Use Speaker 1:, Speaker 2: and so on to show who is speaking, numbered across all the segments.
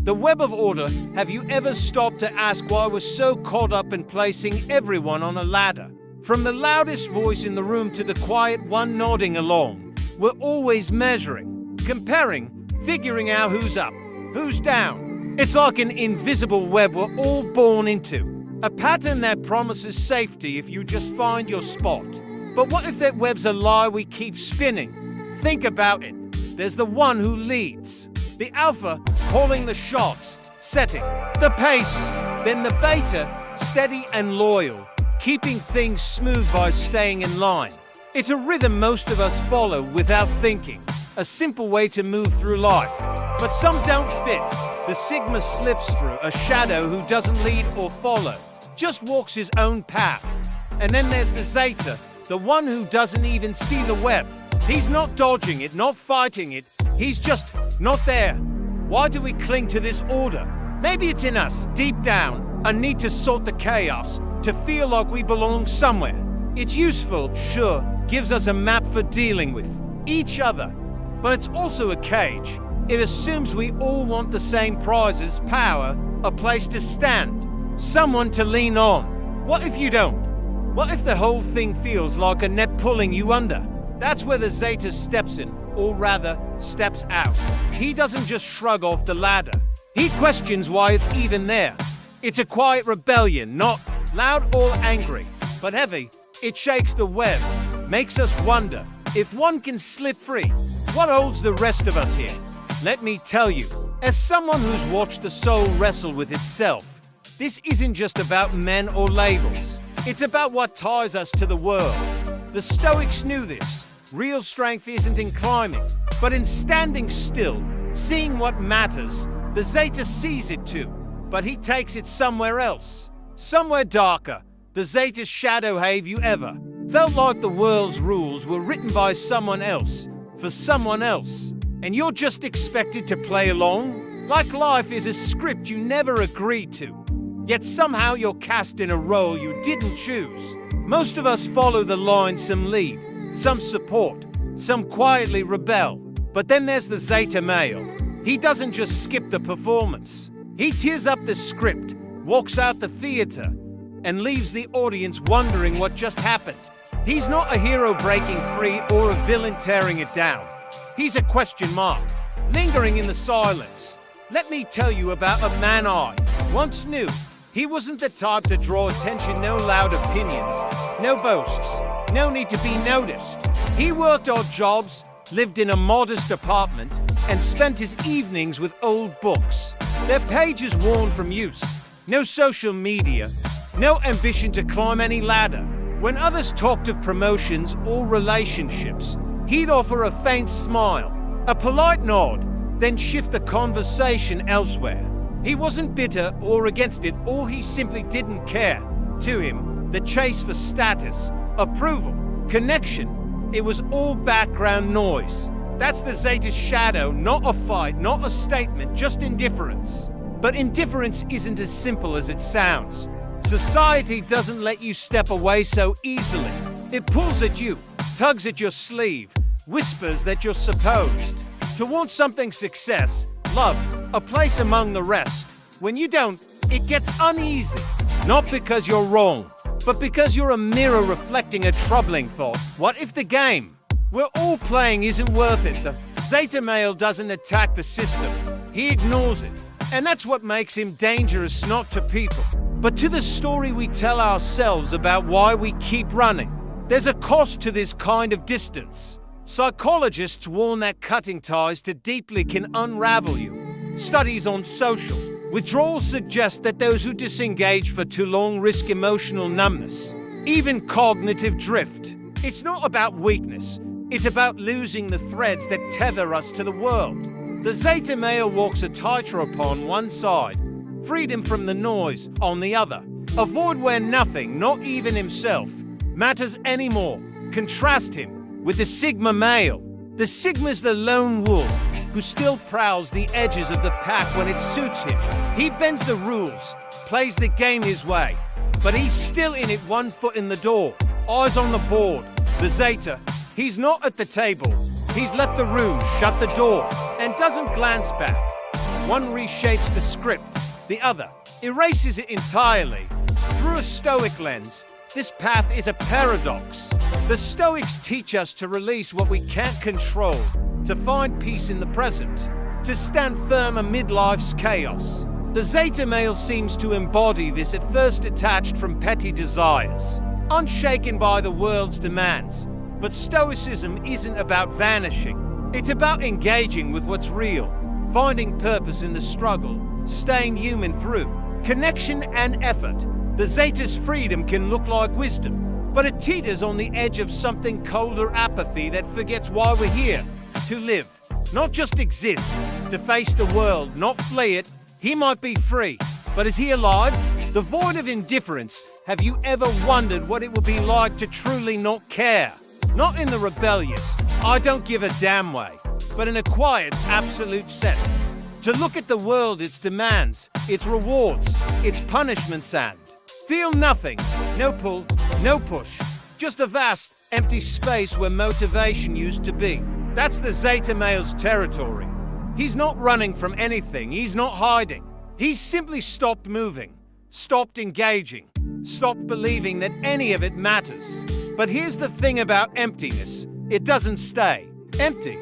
Speaker 1: The web of order. Have you ever stopped to ask why we're so caught up in placing everyone on a ladder? From the loudest voice in the room to the quiet one nodding along, we're always measuring, comparing, figuring out who's up, who's down. It's like an invisible web we're all born into, a pattern that promises safety if you just find your spot. But what if that web's a lie we keep spinning? Think about it. There's the one who leads, the alpha calling the shots, setting the pace, then the beta, steady and loyal, keeping things smooth by staying in line. It's a rhythm most of us follow without thinking, a simple way to move through life. But some don't fit. The sigma slips through, a shadow who doesn't lead or follow, just walks his own path. And then there's the zeta, the one who doesn't even see the web. He's not dodging it, not fighting it, he's just not there. Why do we cling to this order? Maybe it's in us, deep down, a need to sort the chaos, to feel like we belong somewhere. It's useful, sure, gives us a map for dealing with each other, but it's also a cage. It assumes we all want the same prizes, power, a place to stand, someone to lean on. What if you don't? What if the whole thing feels like a net pulling you under? That's where the Zeta steps in, or rather, steps out. He doesn't just shrug off the ladder. He questions why it's even there. It's a quiet rebellion, not loud or angry, but heavy. It shakes the web, makes us wonder, if one can slip free, what holds the rest of us here? Let me tell you, as someone who's watched the soul wrestle with itself, this isn't just about men or labels. It's about what ties us to the world. The Stoics knew this. Real strength isn't in climbing, but in standing still, seeing what matters. The Zeta sees it too, but he takes it somewhere else. Somewhere darker. The Zeta's shadow. Have you ever felt like the world's rules were written by someone else, for someone else, and you're just expected to play along? Like life is a script you never agreed to, yet somehow you're cast in a role you didn't choose. Most of us follow the line, some lead, some support, some quietly rebel. But then there's the Zeta male. He doesn't just skip the performance. He tears up the script, walks out the theater, and leaves the audience wondering what just happened. He's not a hero breaking free or a villain tearing it down. He's a question mark, lingering in the silence. Let me tell you about a man I once knew. He wasn't the type to draw attention, no loud opinions, no boasts, no need to be noticed. He worked odd jobs, lived in a modest apartment, and spent his evenings with old books, their pages worn from use. No social media, no ambition to climb any ladder. When others talked of promotions or relationships, he'd offer a faint smile, a polite nod, then shift the conversation elsewhere. He wasn't bitter or against it, or he simply didn't care. To him, the chase for status, approval, connection, it was all background noise. That's the Zeta's shadow, not a fight, not a statement, just indifference. But indifference isn't as simple as it sounds. Society doesn't let you step away so easily. It pulls at you, tugs at your sleeve, whispers that you're supposed to want something: success, love, a place among the rest. When you don't, it gets uneasy. Not because you're wrong, but because you're a mirror reflecting a troubling thought. What if the game we're all playing isn't worth it? The Zeta male doesn't attack the system. He ignores it. And that's what makes him dangerous, not to people, but to the story we tell ourselves about why we keep running. There's a cost to this kind of distance. Psychologists warn that cutting ties too deeply can unravel you. Studies on social withdrawal suggest that those who disengage for too long risk emotional numbness, even cognitive drift. It's not about weakness. It's about losing the threads that tether us to the world. The Zeta male walks a tightrope on one side, freedom from the noise on the other. Avoid where nothing, not even himself, matters anymore. Contrast him with the Sigma male. The Sigma's the lone wolf who still prowls the edges of the pack when it suits him. He bends the rules, plays the game his way, but he's still in it, one foot in the door, eyes on the board. The Zeta, he's not at the table. He's left the room, shut the door, and doesn't glance back. One reshapes the script, the other erases it entirely. Through a Stoic lens, this path is a paradox. The Stoics teach us to release what we can't control, to find peace in the present, to stand firm amid life's chaos. The Zeta male seems to embody this, at first detached from petty desires, unshaken by the world's demands. But Stoicism isn't about vanishing. It's about engaging with what's real, finding purpose in the struggle, staying human through connection and effort. The Zeta's freedom can look like wisdom, but it teeters on the edge of something colder, apathy that forgets why we're here. To live, not just exist, to face the world, not flee it. He might be free, but is he alive? The void of indifference. Have you ever wondered what it would be like to truly not care? Not in the rebellious, I don't give a damn way, but in a quiet, absolute sense. To look at the world, its demands, its rewards, its punishments, and feel nothing. No pull, no push. Just a vast, empty space where motivation used to be. That's the Zeta male's territory. He's not running from anything. He's not hiding. He's simply stopped moving, stopped engaging, stopped believing that any of it matters. But here's the thing about emptiness. It doesn't stay empty.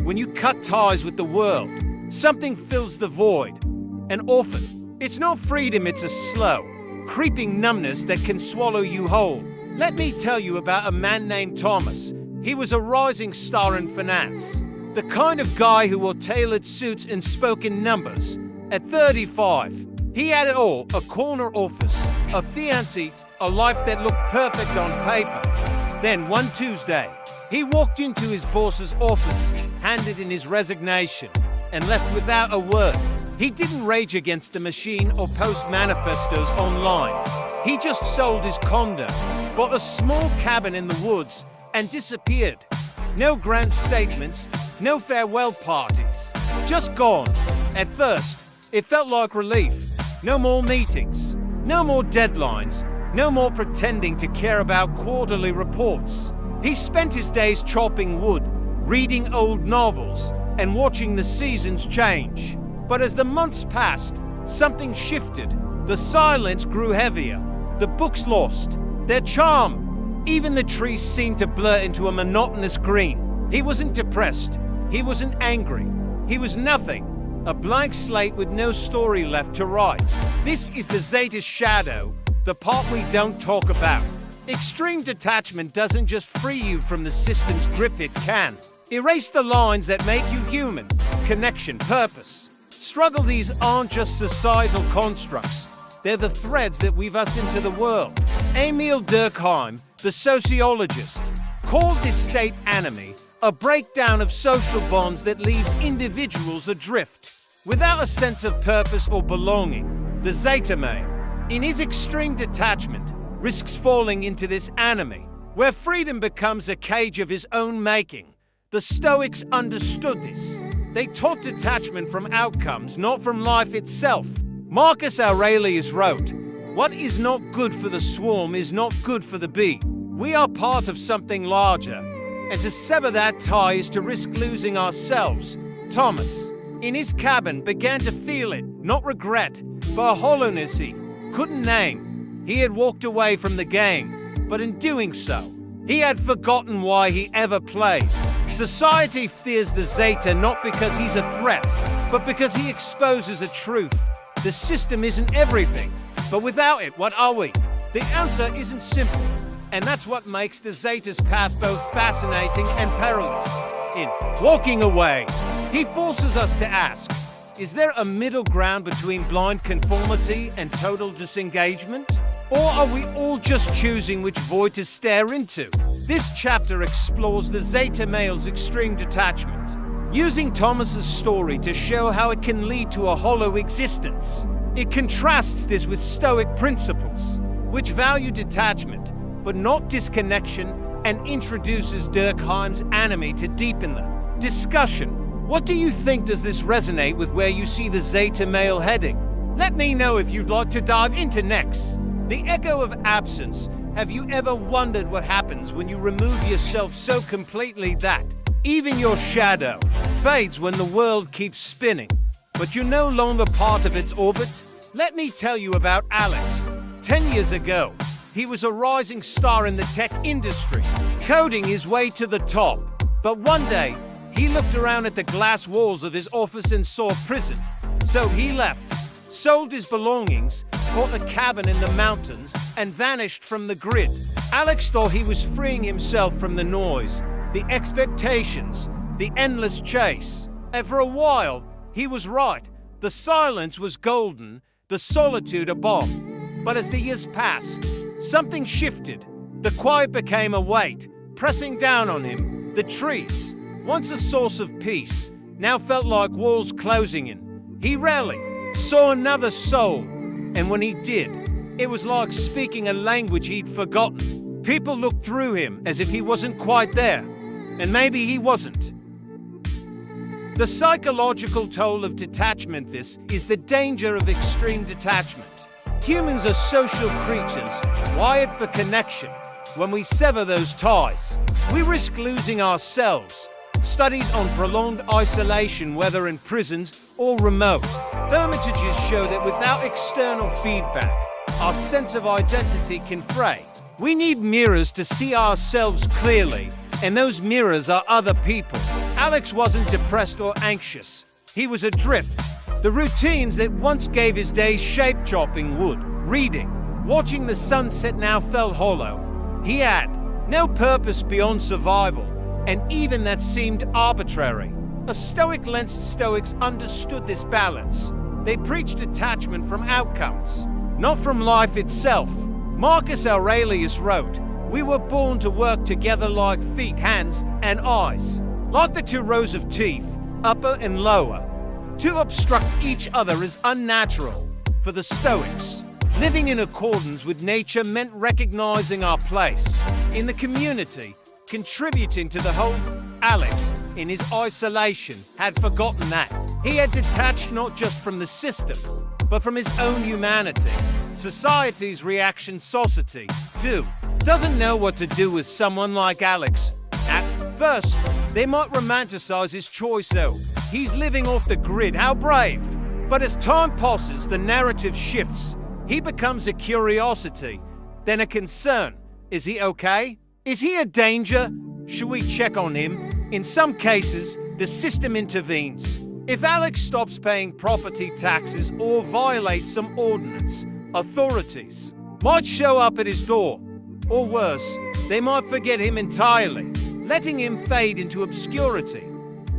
Speaker 1: When you cut ties with the world, something fills the void. And often, it's not freedom, it's a slow, creeping numbness that can swallow you whole. Let me tell you about a man named Thomas. He was a rising star in finance. The kind of guy who wore tailored suits and spoke in numbers. At 35, he had it all: a corner office, a fiancée, a life that looked perfect on paper. Then one Tuesday, he walked into his boss's office, handed in his resignation, and left without a word. He didn't rage against the machine or post manifestos online. He just sold his condo, bought a small cabin in the woods, and disappeared. No grand statements, no farewell parties, just gone. At first, it felt like relief. No more meetings, no more deadlines, no more pretending to care about quarterly reports. He spent his days chopping wood, reading old novels, and watching the seasons change. But as the months passed, something shifted. The silence grew heavier. The books lost their charm. Even the trees seemed to blur into a monotonous green. He wasn't depressed. He wasn't angry. He was nothing. A blank slate with no story left to write. This is the Zeta shadow, the part we don't talk about. Extreme detachment doesn't just free you from the system's grip, it can erase the lines that make you human. Connection, purpose, struggle, these aren't just societal constructs. They're the threads that weave us into the world. Emil Durkheim, the sociologist, called this state anime, a breakdown of social bonds that leaves individuals adrift, without a sense of purpose or belonging. The Zeta male, in his extreme detachment, risks falling into this anime, where freedom becomes a cage of his own making. The Stoics understood this. They taught detachment from outcomes, not from life itself. Marcus Aurelius wrote, "What is not good for the swarm is not good for the bee." We are part of something larger, and to sever that tie is to risk losing ourselves. Thomas, in his cabin, began to feel it, not regret, but a hollowness he couldn't name. He had walked away from the game, but in doing so, he had forgotten why he ever played. Society fears the Zeta not because he's a threat, but because he exposes a truth. The system isn't everything, but without it, what are we? The answer isn't simple, and that's what makes the Zeta's path both fascinating and perilous. In walking away, he forces us to ask, is there a middle ground between blind conformity and total disengagement? Or are we all just choosing which void to stare into? This chapter explores the Zeta male's extreme detachment, using Thomas's story to show how it can lead to a hollow existence. It contrasts this with Stoic principles, which value detachment, but not disconnection, and introduces Durkheim's anime to deepen the discussion. What do you think? Does this resonate with where you see the Zeta male heading? Let me know if you'd like to dive into next. The echo of absence. Have you ever wondered what happens when you remove yourself so completely that even your shadow fades when the world keeps spinning? but you're no longer part of its orbit? Let me tell you about Alex. 10 years ago, he was a rising star in the tech industry, coding his way to the top. But one day, he looked around at the glass walls of his office and saw a prison. So he left, sold his belongings, bought a cabin in the mountains, and vanished from the grid. Alex thought he was freeing himself from the noise, the expectations, the endless chase. And for a while, he was right. The silence was golden, the solitude a bomb. But as the years passed, something shifted. The quiet became a weight, pressing down on him. The trees, once a source of peace, now felt like walls closing in. He rarely saw another soul, and when he did, it was like speaking a language he'd forgotten. People looked through him as if he wasn't quite there, and maybe he wasn't. The psychological toll of detachment. This is the danger of extreme detachment. Humans are social creatures, wired for connection. When we sever those ties, we risk losing ourselves. Studies on prolonged isolation, whether in prisons or remote, hermitages show that without external feedback, our sense of identity can fray. We need mirrors to see ourselves clearly, and those mirrors are other people. Alex wasn't depressed or anxious. He was adrift. The routines that once gave his days shape, chopping wood, reading, watching the sunset, now felt hollow. He had no purpose beyond survival, and even that seemed arbitrary. A Stoic lensed Stoics understood this balance. They preached detachment from outcomes, not from life itself. Marcus Aurelius wrote, "We were born to work together like feet, hands, and eyes, like the two rows of teeth, upper and lower. To obstruct each other is unnatural." For the Stoics, living in accordance with nature meant recognizing our place in the community, contributing to the whole. Alex, in his isolation, had forgotten that. He had detached not just from the system, but from his own humanity. Society's reaction, society, too, doesn't know what to do with someone like Alex. At first, they might romanticize his choice though. He's living off the grid, how brave. But as time passes, the narrative shifts. He becomes a curiosity, then a concern. Is he okay? Is he a danger? Should we check on him? In some cases, the system intervenes. If Alex stops paying property taxes or violates some ordinance, authorities might show up at his door. Or worse, they might forget him entirely, letting him fade into obscurity.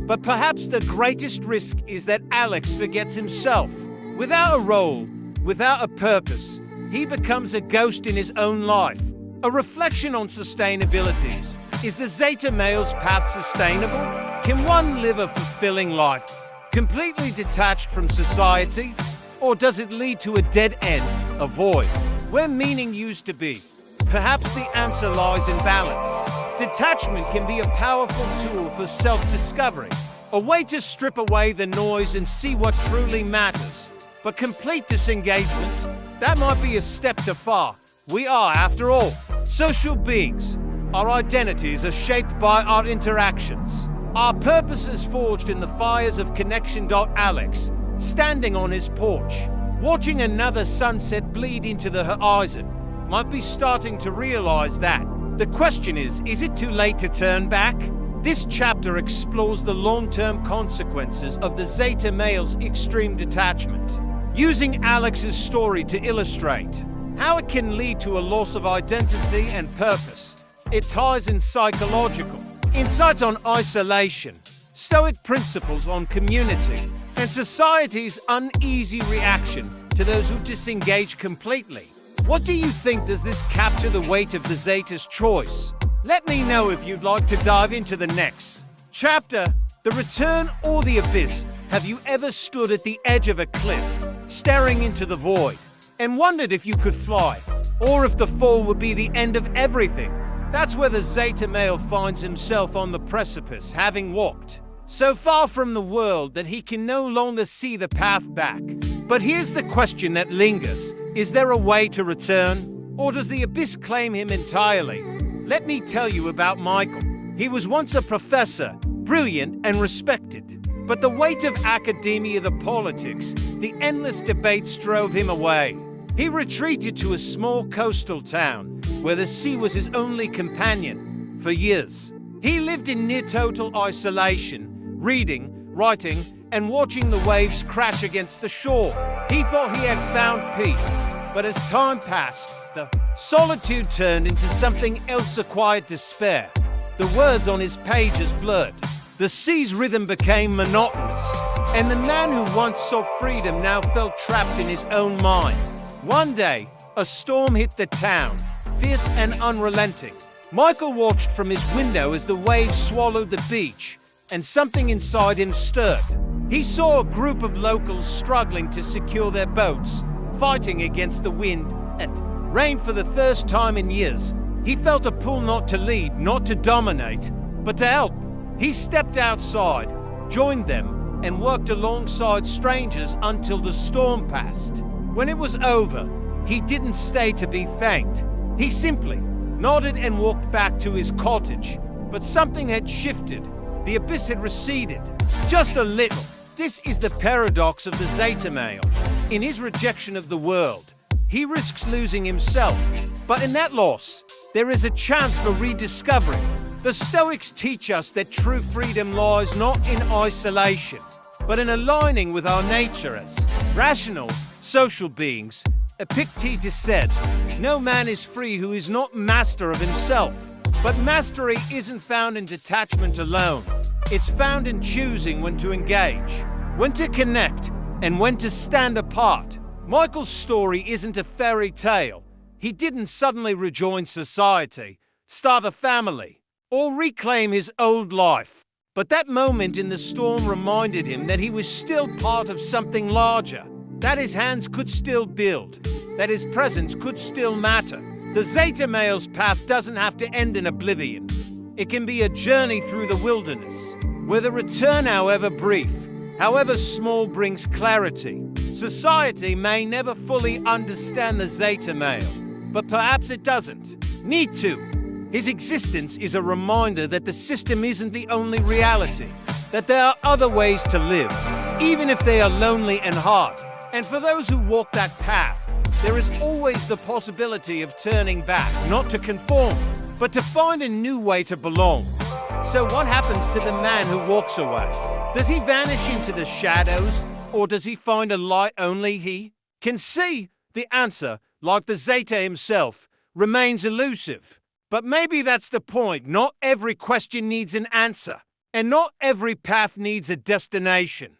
Speaker 1: But perhaps the greatest risk is that Alex forgets himself. Without a role, without a purpose, he becomes a ghost in his own life. A reflection on sustainabilities. Is the Zeta male's path sustainable? Can one live a fulfilling life, completely detached from society? Or does it lead to a dead end, a void, where meaning used to be? Perhaps the answer lies in balance. Detachment can be a powerful tool for self-discovery, a way to strip away the noise and see what truly matters. But complete disengagement, that might be a step too far. We are, after all, social beings. Our identities are shaped by our interactions. Our purpose is forged in the fires of connection. Alex, standing on his porch, watching another sunset bleed into the horizon, might be starting to realize that. The question is it too late to turn back? This chapter explores the long-term consequences of the Zeta male's extreme detachment, using Alex's story to illustrate how it can lead to a loss of identity and purpose. It ties in psychological insights on isolation, Stoic principles on community, and society's uneasy reaction to those who disengage completely. What do you think? Does this capture the weight of the Zeta's choice? Let me know if you'd like to dive into the next chapter, the return or the abyss. Have you ever stood at the edge of a cliff, staring into the void, and wondered if you could fly, or if the fall would be the end of everything? That's where the Zeta male finds himself on the precipice, having walked so far from the world that he can no longer see the path back. But here's the question that lingers. Is there a way to return? Or does the abyss claim him entirely? Let me tell you about Michael. He was once a professor, brilliant and respected. But the weight of academia, the politics, the endless debates drove him away. He retreated to a small coastal town where the sea was his only companion for years. He lived in near total isolation, reading, writing, and watching the waves crash against the shore. He thought he had found peace, but as time passed, the solitude turned into something else, a quiet despair. The words on his pages blurred. The sea's rhythm became monotonous, and the man who once sought freedom now felt trapped in his own mind. One day, a storm hit the town, fierce and unrelenting. Michael watched from his window as the waves swallowed the beach, and something inside him stirred. He saw a group of locals struggling to secure their boats, fighting against the wind and rain. For the first time in years, he felt a pull not to lead, not to dominate, but to help. He stepped outside, joined them, and worked alongside strangers until the storm passed. When it was over, he didn't stay to be thanked. He simply nodded and walked back to his cottage. But something had shifted. The abyss had receded, just a little. This is the paradox of the Zeta male. In his rejection of the world, he risks losing himself. But in that loss, there is a chance for rediscovery. The Stoics teach us that true freedom lies not in isolation, but in aligning with our nature as rational, social beings. Epictetus said, "No man is free who is not master of himself." But mastery isn't found in detachment alone. It's found in choosing when to engage, when to connect, and when to stand apart. Michael's story isn't a fairy tale. He didn't suddenly rejoin society, start a family, or reclaim his old life. But that moment in the storm reminded him that he was still part of something larger, that his hands could still build, that his presence could still matter. The Zeta male's path doesn't have to end in oblivion. It can be a journey through the wilderness, where the return, however brief, however small, brings clarity. Society may never fully understand the Zeta male, but perhaps it doesn't need to. His existence is a reminder that the system isn't the only reality, that there are other ways to live, even if they are lonely and hard. And for those who walk that path, there is always the possibility of turning back, not to conform, but to find a new way to belong. So what happens to the man who walks away? Does he vanish into the shadows, or does he find a light only he can see? The answer, like the Zeta himself, remains elusive. But maybe that's the point. Not every question needs an answer, and not every path needs a destination.